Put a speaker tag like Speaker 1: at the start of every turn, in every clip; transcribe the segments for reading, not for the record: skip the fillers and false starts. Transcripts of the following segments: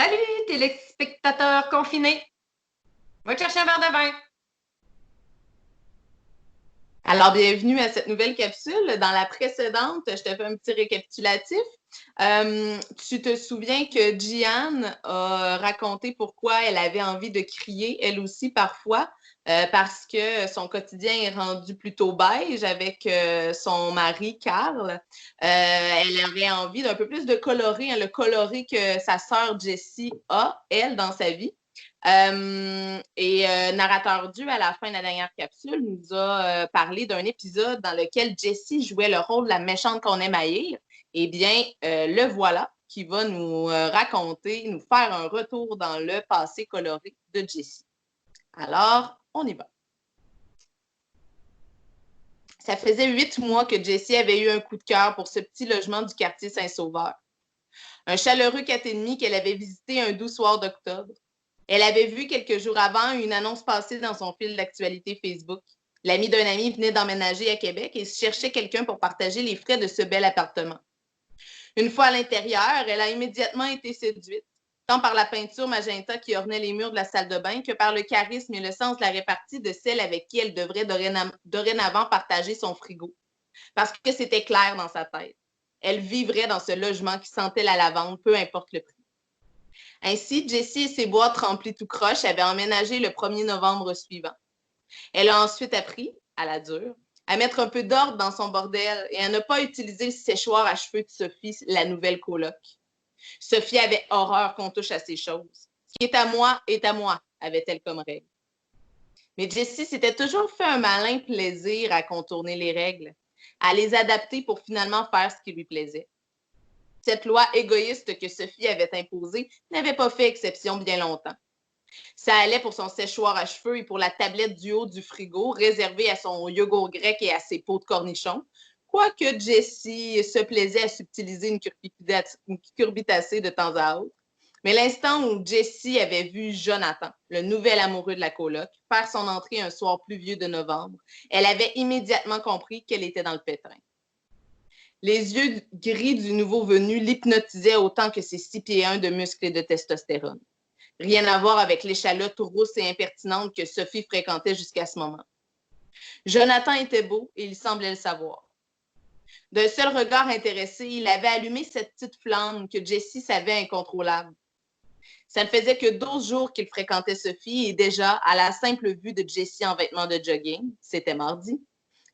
Speaker 1: Salut, téléspectateurs confinés. Va te chercher un verre de vin. Alors, bienvenue à cette nouvelle capsule. Dans la précédente, je te fais un petit récapitulatif. Tu te souviens que Jian a raconté pourquoi elle avait envie de crier, elle aussi, parfois, parce que son quotidien est rendu plutôt beige avec son mari, Carl. Elle aurait envie d'un peu plus de coloré, hein, le coloré que sa sœur Jessie a, elle, dans sa vie. Narrateur Dieu, à la fin de la dernière capsule, nous a parlé d'un épisode dans lequel Jessie jouait le rôle de la méchante qu'on aime haïr. Eh bien, le voilà qui va nous raconter, nous faire un retour dans le passé coloré de Jessie. Alors, on y va. Ça faisait 8 mois que Jessie avait eu un coup de cœur pour ce petit logement du quartier Saint-Sauveur. Un chaleureux 4,5 qu'elle avait visité un doux soir d'octobre. Elle avait vu quelques jours avant une annonce passer dans son fil d'actualité Facebook. L'ami d'un ami venait d'emménager à Québec et cherchait quelqu'un pour partager les frais de ce bel appartement. Une fois à l'intérieur, elle a immédiatement été séduite, tant par la peinture magenta qui ornait les murs de la salle de bain que par le charisme et le sens de la répartie de celle avec qui elle devrait dorénavant partager son frigo. Parce que c'était clair dans sa tête. Elle vivrait dans ce logement qui sentait la lavande, peu importe le prix. Ainsi, Jessie et ses boîtes remplies tout croche avaient emménagé le 1er novembre suivant. Elle a ensuite appris, à la dure, à mettre un peu d'ordre dans son bordel et à ne pas utiliser le séchoir à cheveux de Sophie, la nouvelle coloc. Sophie avait horreur qu'on touche à ces choses. Ce qui est à moi, avait-elle comme règle. Mais Jessie s'était toujours fait un malin plaisir à contourner les règles, à les adapter pour finalement faire ce qui lui plaisait. Cette loi égoïste que Sophie avait imposée n'avait pas fait exception bien longtemps. Ça allait pour son séchoir à cheveux et pour la tablette du haut du frigo réservée à son yogourt grec et à ses pots de cornichons, quoique Jessie se plaisait à subtiliser une curbitacée de temps à autre. Mais l'instant où Jessie avait vu Jonathan, le nouvel amoureux de la coloc, faire son entrée un soir pluvieux de novembre, elle avait immédiatement compris qu'elle était dans le pétrin. Les yeux gris du nouveau venu l'hypnotisaient autant que ses 6 pieds 1 de muscles et de testostérone. Rien à voir avec l'échalote rousse et impertinente que Sophie fréquentait jusqu'à ce moment. Jonathan était beau et il semblait le savoir. D'un seul regard intéressé, il avait allumé cette petite flamme que Jessie savait incontrôlable. Ça ne faisait que 12 jours qu'il fréquentait Sophie et déjà, à la simple vue de Jessie en vêtements de jogging, c'était mardi,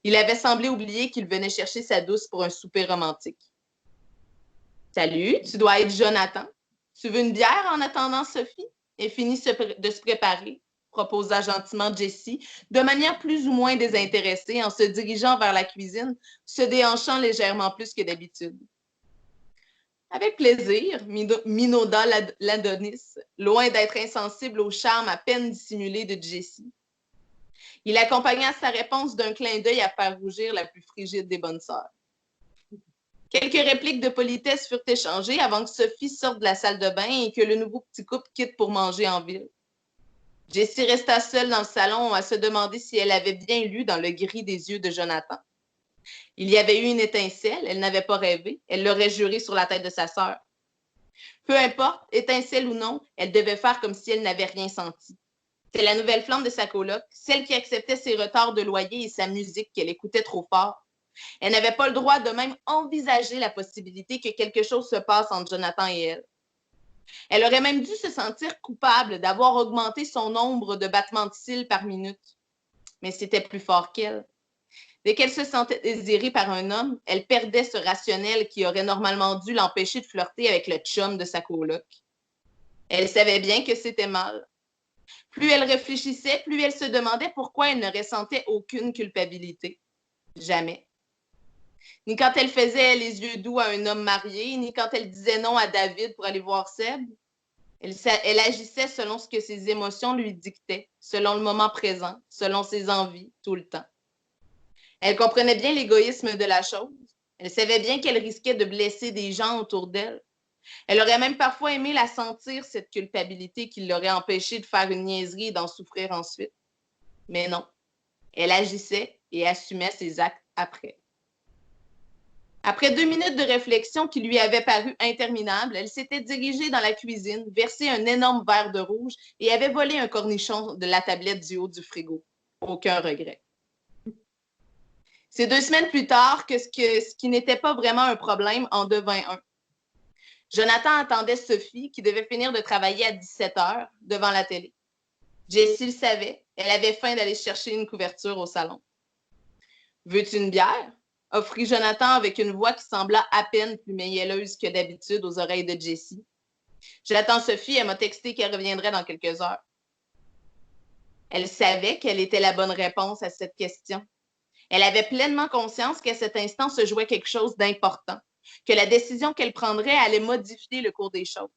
Speaker 1: il avait semblé oublier qu'il venait chercher sa douce pour un souper romantique. « Salut, tu dois être Jonathan. Tu veux une bière en attendant Sophie? » Et finit de se préparer, proposa gentiment Jessie, de manière plus ou moins désintéressée, en se dirigeant vers la cuisine, se déhanchant légèrement plus que d'habitude. Avec plaisir, minauda l'Adonis, loin d'être insensible au charme à peine dissimulé de Jessie. Il accompagna sa réponse d'un clin d'œil à faire rougir la plus frigide des bonnes sœurs. Quelques répliques de politesse furent échangées avant que Sophie sorte de la salle de bain et que le nouveau petit couple quitte pour manger en ville. Jessie resta seule dans le salon à se demander si elle avait bien lu dans le gris des yeux de Jonathan. Il y avait eu une étincelle, elle n'avait pas rêvé, elle l'aurait juré sur la tête de sa sœur. Peu importe, étincelle ou non, elle devait faire comme si elle n'avait rien senti. C'est la nouvelle flamme de sa coloc, celle qui acceptait ses retards de loyer et sa musique qu'elle écoutait trop fort. Elle n'avait pas le droit de même envisager la possibilité que quelque chose se passe entre Jonathan et elle. Elle aurait même dû se sentir coupable d'avoir augmenté son nombre de battements de cils par minute. Mais c'était plus fort qu'elle. Dès qu'elle se sentait désirée par un homme, elle perdait ce rationnel qui aurait normalement dû l'empêcher de flirter avec le chum de sa coloc. Elle savait bien que c'était mal. Plus elle réfléchissait, plus elle se demandait pourquoi elle ne ressentait aucune culpabilité. Jamais. Ni quand elle faisait les yeux doux à un homme marié, ni quand elle disait non à David pour aller voir Seb. Elle agissait selon ce que ses émotions lui dictaient, selon le moment présent, selon ses envies, tout le temps. Elle comprenait bien l'égoïsme de la chose. Elle savait bien qu'elle risquait de blesser des gens autour d'elle. Elle aurait même parfois aimé la sentir, cette culpabilité qui l'aurait empêchée de faire une niaiserie et d'en souffrir ensuite. Mais non, elle agissait et assumait ses actes après. Après 2 minutes de réflexion qui lui avaient paru interminables, elle s'était dirigée dans la cuisine, versé un énorme verre de rouge et avait volé un cornichon de la tablette du haut du frigo. Aucun regret. C'est 2 semaines plus tard que ce qui n'était pas vraiment un problème en devint un. Jonathan attendait Sophie, qui devait finir de travailler à 17 heures, devant la télé. Jessie le savait. Elle avait faim d'aller chercher une couverture au salon. « Veux-tu une bière? » offrit Jonathan avec une voix qui sembla à peine plus mielleuse que d'habitude aux oreilles de Jessie. « J'attends Sophie, elle m'a texté qu'elle reviendrait dans quelques heures. » Elle savait quelle était la bonne réponse à cette question. Elle avait pleinement conscience qu'à cet instant se jouait quelque chose d'important, que la décision qu'elle prendrait allait modifier le cours des choses.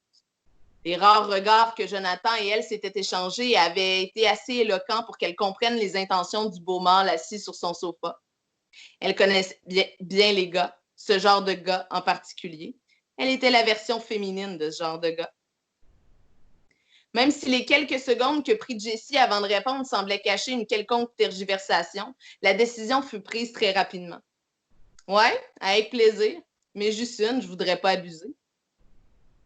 Speaker 1: Les rares regards que Jonathan et elle s'étaient échangés avaient été assez éloquents pour qu'elle comprenne les intentions du beau mâle assis sur son sofa. Elle connaissait bien les gars, ce genre de gars en particulier. Elle était la version féminine de ce genre de gars. Même si les quelques secondes que prit Jessie avant de répondre semblaient cacher une quelconque tergiversation, la décision fut prise très rapidement. « Ouais, avec plaisir, mais juste une, je voudrais pas abuser. »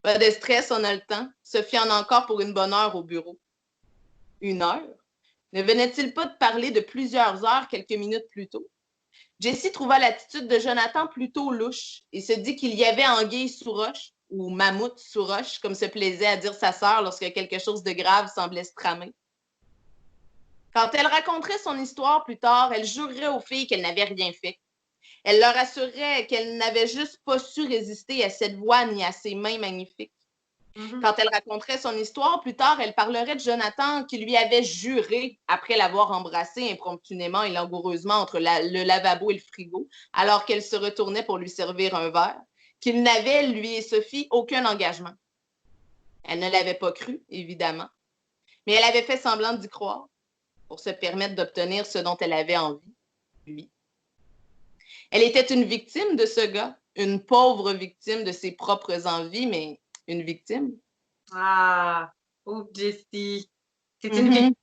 Speaker 1: Pas de stress, on a le temps. Sophie en a encore pour une bonne heure au bureau. 1 heure? Ne venait-il pas de parler de plusieurs heures quelques minutes plus tôt? Jessie trouva l'attitude de Jonathan plutôt louche et se dit qu'il y avait anguille sous roche, ou mammouth sous roche, comme se plaisait à dire sa sœur lorsque quelque chose de grave semblait se tramer. Quand elle raconterait son histoire plus tard, elle jurerait aux filles qu'elle n'avait rien fait. Elle leur assurerait qu'elle n'avait juste pas su résister à cette voix ni à ses mains magnifiques. Quand elle raconterait son histoire, plus tard, elle parlerait de Jonathan qui lui avait juré, après l'avoir embrassé impromptunément et langoureusement entre le lavabo et le frigo, alors qu'elle se retournait pour lui servir un verre, qu'il n'avait, lui et Sophie, aucun engagement. Elle ne l'avait pas cru, évidemment, mais elle avait fait semblant d'y croire pour se permettre d'obtenir ce dont elle avait envie, lui. Elle était une victime de ce gars, une pauvre victime de ses propres envies, mais une victime.
Speaker 2: Ah, oh Jessie, c'est une victime.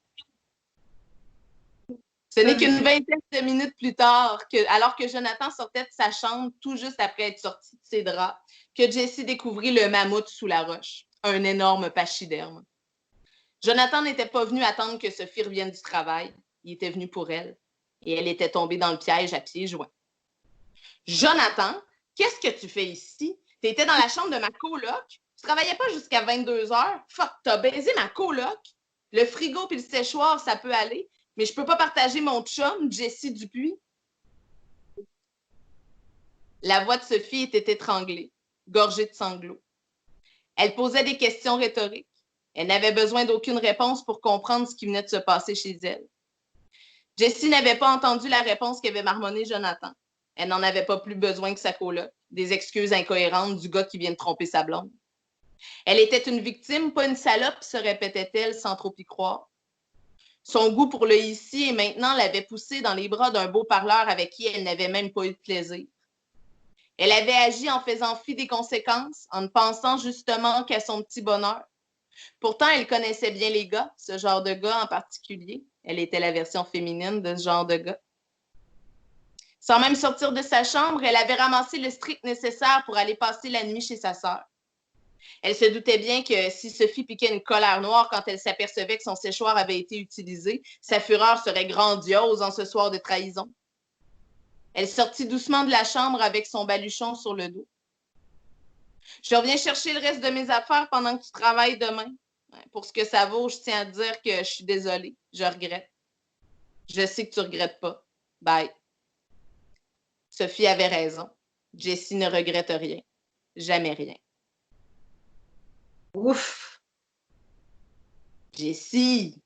Speaker 1: Ce n'est qu'une vingtaine de minutes plus tard, alors que Jonathan sortait de sa chambre tout juste après être sorti de ses draps, que Jessie découvrit le mammouth sous la roche, un énorme pachyderme. Jonathan n'était pas venu attendre que Sophie revienne du travail. Il était venu pour elle. Et elle était tombée dans le piège à pieds joints. « Jonathan, qu'est-ce que tu fais ici? Tu étais dans la chambre de ma coloc? Tu travaillais pas jusqu'à 22 heures? Fuck, t'as baisé ma coloc? Le frigo puis le séchoir, ça peut aller, mais je peux pas partager mon chum, Jessie Dupuis. » La voix de Sophie était étranglée, gorgée de sanglots. Elle posait des questions rhétoriques. Elle n'avait besoin d'aucune réponse pour comprendre ce qui venait de se passer chez elle. Jessie n'avait pas entendu la réponse qu'avait marmonnée Jonathan. Elle n'en avait pas plus besoin que sa coloc, des excuses incohérentes du gars qui vient de tromper sa blonde. Elle était une victime, pas une salope, se répétait-elle sans trop y croire. Son goût pour le ici et maintenant l'avait poussée dans les bras d'un beau parleur avec qui elle n'avait même pas eu de plaisir. Elle avait agi en faisant fi des conséquences, en ne pensant justement qu'à son petit bonheur. Pourtant, elle connaissait bien les gars, ce genre de gars en particulier. Elle était la version féminine de ce genre de gars. Sans même sortir de sa chambre, elle avait ramassé le strict nécessaire pour aller passer la nuit chez sa sœur. Elle se doutait bien que si Sophie piquait une colère noire quand elle s'apercevait que son séchoir avait été utilisé, sa fureur serait grandiose en ce soir de trahison. Elle sortit doucement de la chambre avec son baluchon sur le dos. « Je reviens chercher le reste de mes affaires pendant que tu travailles demain. Pour ce que ça vaut, je tiens à te dire que je suis désolée. Je regrette. Je sais que tu ne regrettes pas. Bye. » Sophie avait raison. Jessie ne regrette rien. Jamais rien.
Speaker 2: Ouf!
Speaker 1: Jessie!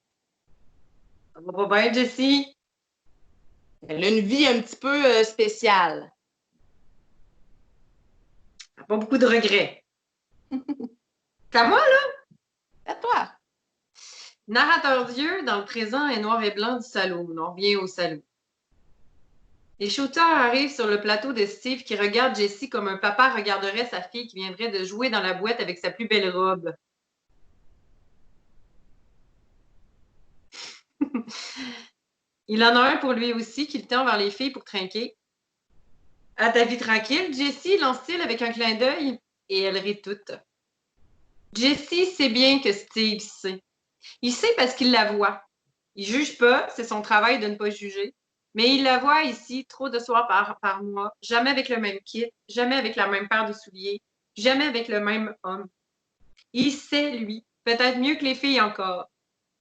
Speaker 2: Ça va pas bien, Jessie?
Speaker 1: Elle a une vie un petit peu spéciale.
Speaker 2: Elle n'a pas beaucoup de regrets. C'est à moi, là?
Speaker 1: À toi.
Speaker 2: Narrateur Dieu, dans le présent, est noir et blanc du salaud. On revient au salaud. Les shooters arrivent sur le plateau de Steve qui regarde Jessie comme un papa regarderait sa fille qui viendrait de jouer dans la boîte avec sa plus belle robe. Il en a un pour lui aussi qui le tend vers les filles pour trinquer. À ta vie tranquille, Jessie lance-t-il avec un clin d'œil et elle rit toute. Jessie sait bien que Steve sait. Il sait parce qu'il la voit. Il juge pas, c'est son travail de ne pas juger. Mais il la voit ici trop de soirs par mois, jamais avec le même kit, jamais avec la même paire de souliers, jamais avec le même homme. Il sait, lui, peut-être mieux que les filles encore.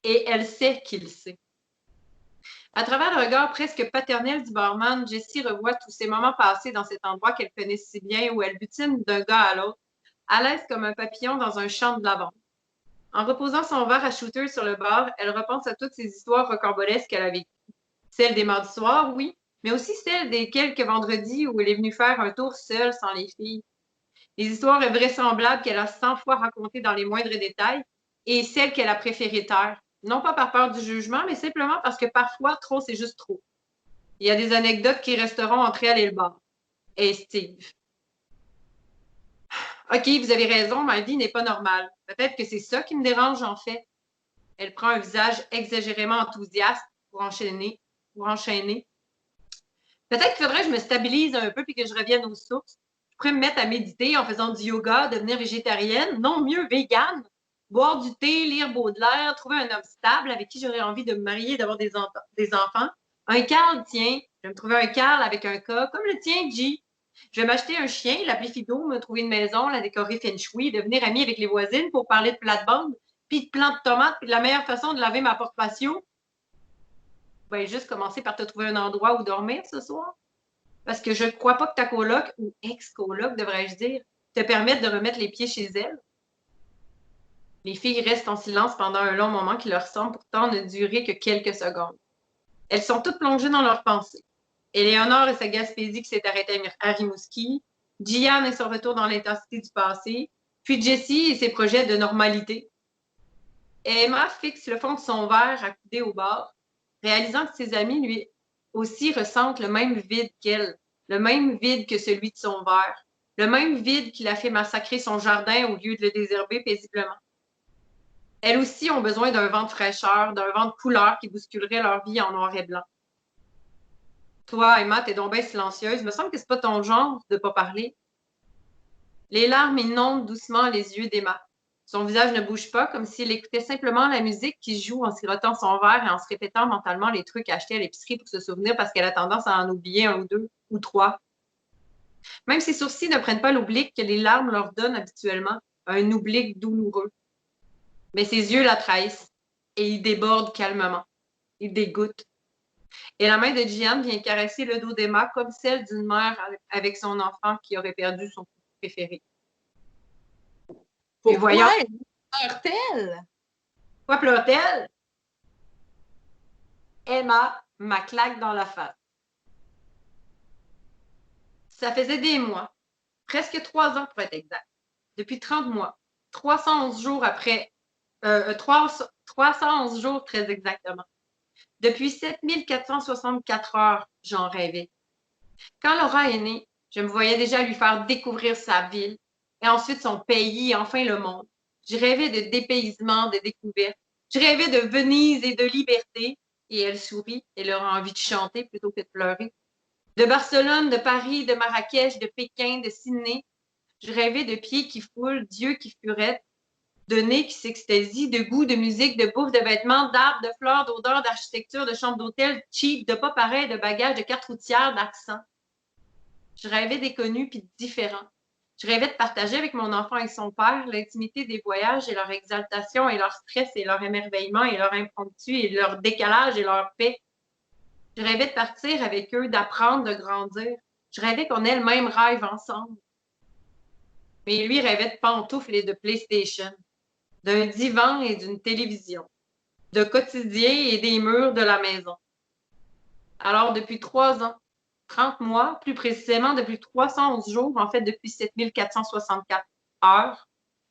Speaker 2: Et elle sait qu'il sait. À travers le regard presque paternel du barman, Jessie revoit tous ces moments passés dans cet endroit qu'elle connaît si bien où elle butine d'un gars à l'autre, à l'aise comme un papillon dans un champ de lavande. En reposant son verre à shooter sur le bar, elle repense à toutes ces histoires rocambolesques qu'elle a vécues. Celles des mardis soirs, oui, mais aussi celles des quelques vendredis où elle est venue faire un tour seule sans les filles. Les histoires invraisemblables qu'elle a 100 fois racontées dans les moindres détails et celles qu'elle a préféré taire. Non pas par peur du jugement, mais simplement parce que parfois, trop, c'est juste trop. Il y a des anecdotes qui resteront entre elle et le bar. Et Steve. OK, vous avez raison, ma vie n'est pas normale. Peut-être que c'est ça qui me dérange en fait. Elle prend un visage exagérément enthousiaste pour enchaîner. Peut-être qu'il faudrait que je me stabilise un peu puis que je revienne aux sources. Je pourrais me mettre à méditer en faisant du yoga, devenir végétarienne, non mieux végane, boire du thé, lire Baudelaire, trouver un homme stable avec qui j'aurais envie de me marier, d'avoir des enfants. Un Carl, tiens, je vais me trouver un Carl avec un cas, comme le tien, G. Je vais m'acheter un chien, l'appeler Fido, me trouver une maison, la décorer feng shui, devenir amie avec les voisines pour parler de plate-bande, puis de plants de tomates, puis de la meilleure façon de laver ma porte patio. Ben, juste commencer par te trouver un endroit où dormir ce soir. Parce que je ne crois pas que ta coloc, ou ex-coloc, devrais-je dire, te permette de remettre les pieds chez elle. Les filles restent en silence pendant un long moment qui leur semble pourtant ne durer que quelques secondes. Elles sont toutes plongées dans leurs pensées. Éléonore et sa Gaspésie qui s'est arrêtée à Rimouski, Gian et son retour dans l'intensité du passé, puis Jessie et ses projets de normalité. Et Emma fixe le fond de son verre accoudé au bord, réalisant que ses amis lui aussi ressentent le même vide qu'elle, le même vide que celui de son verre, le même vide qui l'a fait massacrer son jardin au lieu de le désherber paisiblement. Elles aussi ont besoin d'un vent de fraîcheur, d'un vent de couleur qui bousculerait leur vie en noir et blanc. Toi, Emma, t'es donc bien silencieuse. Il me semble que c'est pas ton genre de pas parler. Les larmes inondent doucement les yeux d'Emma. Son visage ne bouge pas, comme s'il écoutait simplement la musique qui joue en sirotant son verre et en se répétant mentalement les trucs achetés à l'épicerie pour se souvenir parce qu'elle a tendance à en oublier un ou deux ou trois. Même ses sourcils ne prennent pas l'oblique que les larmes leur donnent habituellement, un oblique douloureux. Mais ses yeux la trahissent et ils débordent calmement. Ils dégoûtent. Et la main de Gian vient caresser le dos d'Emma comme celle d'une mère avec son enfant qui aurait perdu son préféré. Et voyons.
Speaker 1: Pourquoi pleure-t-elle?
Speaker 2: Pourquoi pleure-t-elle? Emma m'a claque dans la face. Ça faisait des mois, presque 3 ans pour être exact. Depuis 30 mois, 311 jours après, 311 jours très exactement. Depuis 7464 heures, j'en rêvais. Quand Laura est née, je me voyais déjà lui faire découvrir sa ville et ensuite son pays et enfin le monde. Je rêvais de dépaysement, de découverte. Je rêvais de Venise et de liberté. Et elle sourit, elle aura envie de chanter plutôt que de pleurer. De Barcelone, de Paris, de Marrakech, de Pékin, de Sydney. Je rêvais de pieds qui foulent, d'yeux qui furettent, de nez qui s'extasient, de goût, de musique, de bouffe, de vêtements, d'arbres, de fleurs, d'odeurs, d'architecture, de chambres d'hôtel, cheap, de pas pareil, de bagages, de cartes routières, d'accent. Je rêvais des connus puis de différents. Je rêvais de partager avec mon enfant et son père l'intimité des voyages et leur exaltation et leur stress et leur émerveillement et leur impromptu et leur décalage et leur paix. Je rêvais de partir avec eux, d'apprendre, de grandir. Je rêvais qu'on ait le même rêve ensemble. Mais lui rêvait de pantoufles et de PlayStation, d'un divan et d'une télévision, de quotidien et des murs de la maison. Alors, depuis 3 ans, 30 mois, plus précisément depuis 311 jours, en fait depuis 7464 heures,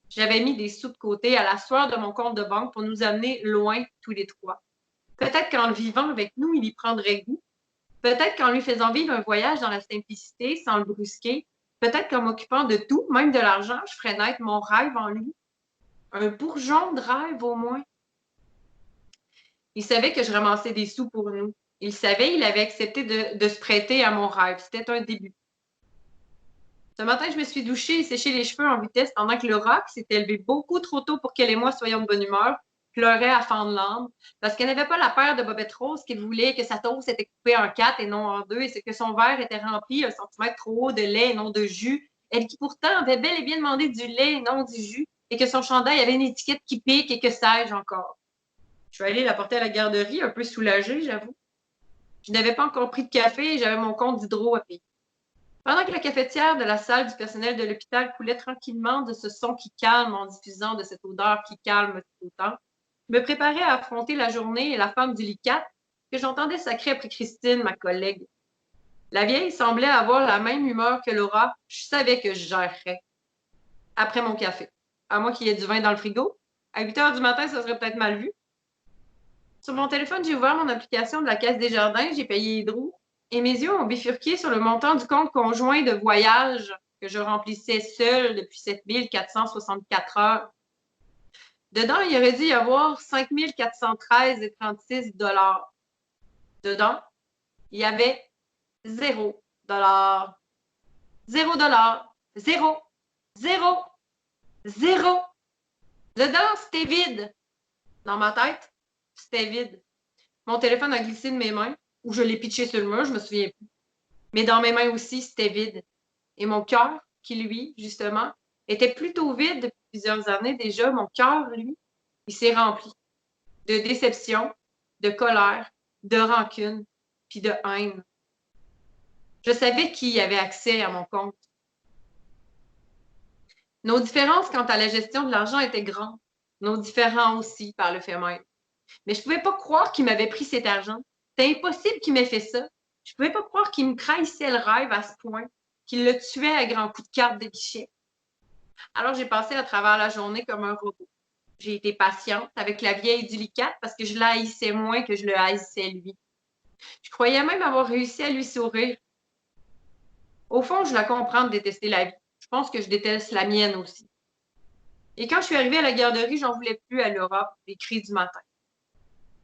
Speaker 2: j'avais mis des sous de côté à la sueur de mon compte de banque pour nous amener loin tous les trois. Peut-être qu'en le vivant avec nous, il y prendrait goût. Peut-être qu'en lui faisant vivre un voyage dans la simplicité, sans le brusquer. Peut-être qu'en m'occupant de tout, même de l'argent, je ferais naître mon rêve en lui. Un bourgeon de rêve au moins. Il savait que je ramassais des sous pour nous. Il savait, il avait accepté de se prêter à mon rêve. C'était un début. Ce matin, je me suis douchée et séché les cheveux en vitesse pendant que Laura, qui s'était levée beaucoup trop tôt pour qu'elle et moi soyons de bonne humeur, pleurait à fendre l'âme parce qu'elle n'avait pas la paire de bobettes roses qu'elle voulait, que sa toast était coupée en 4 et non en 2, et c'est que son verre était rempli 1 centimètre trop haut de lait et non de jus. Elle qui pourtant avait bel et bien demandé du lait et non du jus, et que son chandail avait une étiquette qui pique et que sais-je encore. Je suis allée la porter à la garderie, un peu soulagée, j'avoue. Je n'avais pas encore pris de café et j'avais mon compte d'hydro à payer. Pendant que la cafetière de la salle du personnel de l'hôpital coulait tranquillement de ce son qui calme en diffusant de cette odeur qui calme tout autant, je me préparais à affronter la journée et la femme du lit 4 que j'entendais sacrer après Christine, ma collègue. La vieille semblait avoir la même humeur que Laura. Je savais que je gérerais. Après mon café. À moins qu'il y ait du vin dans le frigo. À 8 heures du matin, ça serait peut-être mal vu. Sur mon téléphone, j'ai ouvert mon application de la Caisse des Jardins, j'ai payé Hydro et mes yeux ont bifurqué sur le montant du compte conjoint de voyage que je remplissais seule depuis 7464 heures. Dedans, il aurait dû y avoir 5413,36 $. Dedans, il y avait 0 $. 0 $. 0. 0. 0. Dedans, c'était vide. Dans ma tête, c'était vide. Mon téléphone a glissé de mes mains, ou je l'ai pitché sur le mur, je me souviens plus. Mais dans mes mains aussi, c'était vide. Et mon cœur, qui lui, justement, était plutôt vide depuis plusieurs années déjà, mon cœur, lui, il s'est rempli de déception, de colère, de rancune, puis de haine. Je savais qui avait accès à mon compte. Nos différences quant à la gestion de l'argent étaient grandes, nos différends aussi par le fait même. Mais je ne pouvais pas croire qu'il m'avait pris cet argent. C'était impossible qu'il m'ait fait ça. Je ne pouvais pas croire qu'il me trahissait le rêve à ce point, qu'il le tuait à grands coups de carte de guichet. Alors j'ai passé à travers la journée comme un robot. J'ai été patiente avec la vieille du lit 4 parce que je la haïssais moins que je le haïssais lui. Je croyais même avoir réussi à lui sourire. Au fond, je la comprends de détester la vie. Je pense que je déteste la mienne aussi. Et quand je suis arrivée à la garderie, j'en voulais plus à Laura, les cris du matin.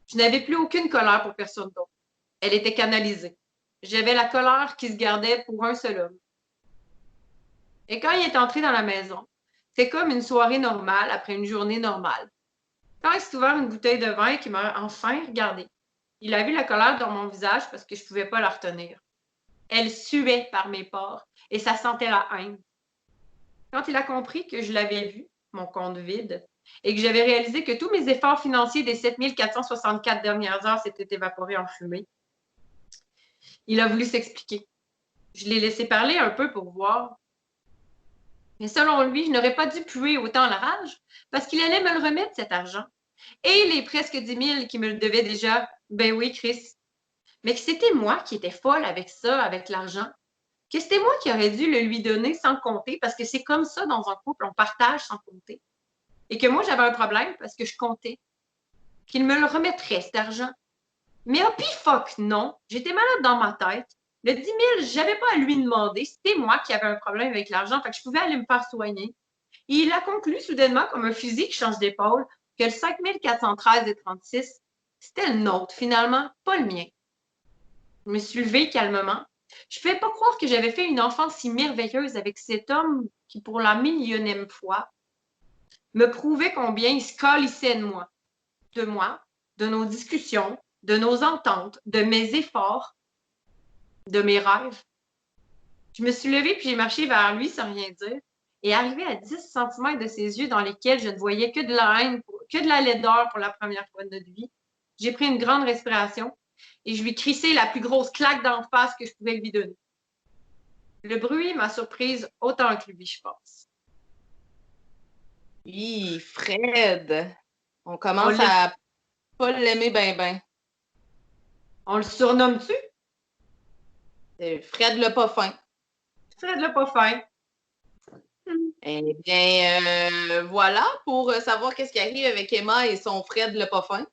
Speaker 2: Je n'avais plus aucune colère pour personne d'autre. Elle était canalisée. J'avais la colère qui se gardait pour un seul homme. Et quand il est entré dans la maison, c'est comme une soirée normale après une journée normale. Quand il s'est ouvert une bouteille de vin et qu'il m'a enfin regardé, il a vu la colère dans mon visage parce que je ne pouvais pas la retenir. Elle suait par mes pores et ça sentait la haine. Quand il a compris que je l'avais vu, mon compte vide, et que j'avais réalisé que tous mes efforts financiers des 7464 dernières heures s'étaient évaporés en fumée, il a voulu s'expliquer. Je l'ai laissé parler un peu pour voir. Mais selon lui, je n'aurais pas dû puer autant la rage parce qu'il allait me le remettre, cet argent. Et les presque 10 000 qui me le devaient déjà, ben oui, Chris. Mais que c'était moi qui étais folle avec ça, avec l'argent. Que c'était moi qui aurais dû le lui donner sans compter parce que c'est comme ça dans un couple, on partage sans compter. Et que moi, j'avais un problème parce que je comptais. Qu'il me le remettrait, cet argent. Mais oh, pis fuck, non. J'étais malade dans ma tête. Le 10 000, j'avais pas à lui demander. C'était moi qui avais un problème avec l'argent, fait que je pouvais aller me faire soigner. Et il a conclu soudainement, comme un fusil qui change d'épaule, que le 5413,36, c'était le nôtre, finalement, pas le mien. Je me suis levée calmement. Je ne pouvais pas croire que j'avais fait une enfance si merveilleuse avec cet homme qui, pour la millionième fois, me prouvait combien il se calissait de moi, de nos discussions, de nos ententes, de mes efforts, de mes rêves. Je me suis levée puis j'ai marché vers lui sans rien dire. Et arrivé à 10 centimètres de ses yeux dans lesquels je ne voyais que de la haine, que de la laideur pour la première fois de notre vie, j'ai pris une grande respiration et je lui crissai la plus grosse claque d'en face que je pouvais lui donner. Le bruit m'a surprise autant que lui, je pense.
Speaker 1: Oui, Fred. On commence à pas l'aimer ben ben.
Speaker 2: On le surnomme-tu?
Speaker 1: Fred le pas fin.
Speaker 2: Fred le pas fin.
Speaker 1: Eh bien, voilà pour savoir qu'est-ce qui arrive avec Emma et son Fred le pas fin.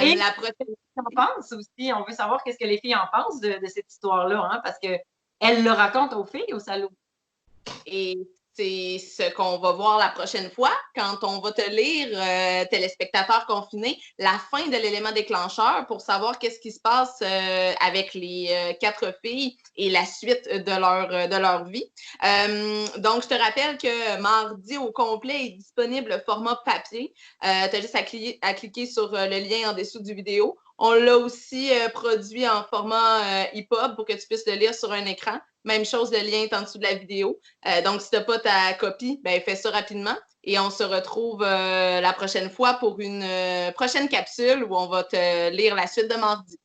Speaker 2: Et
Speaker 1: la prochaine...
Speaker 2: en pense aussi, on veut savoir qu'est-ce que les filles en pensent de cette histoire-là, hein, parce qu'elle le raconte aux filles au salon.
Speaker 1: Et c'est ce qu'on va voir la prochaine fois quand on va te lire, téléspectateurs confinés, la fin de l'élément déclencheur pour savoir qu'est-ce qui se passe avec les 4 filles et la suite de leur vie. Donc, je te rappelle que mardi au complet est disponible format papier. Tu as juste à cliquer sur le lien en dessous du vidéo. On l'a aussi produit en format EPUB pour que tu puisses le lire sur un écran. Même chose, le lien est en dessous de la vidéo. Donc, si tu n'as pas ta copie, ben, fais ça rapidement. Et on se retrouve la prochaine fois pour une prochaine capsule où on va te lire la suite de mardi.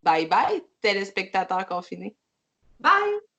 Speaker 1: Bye bye, téléspectateurs confinés.
Speaker 2: Bye!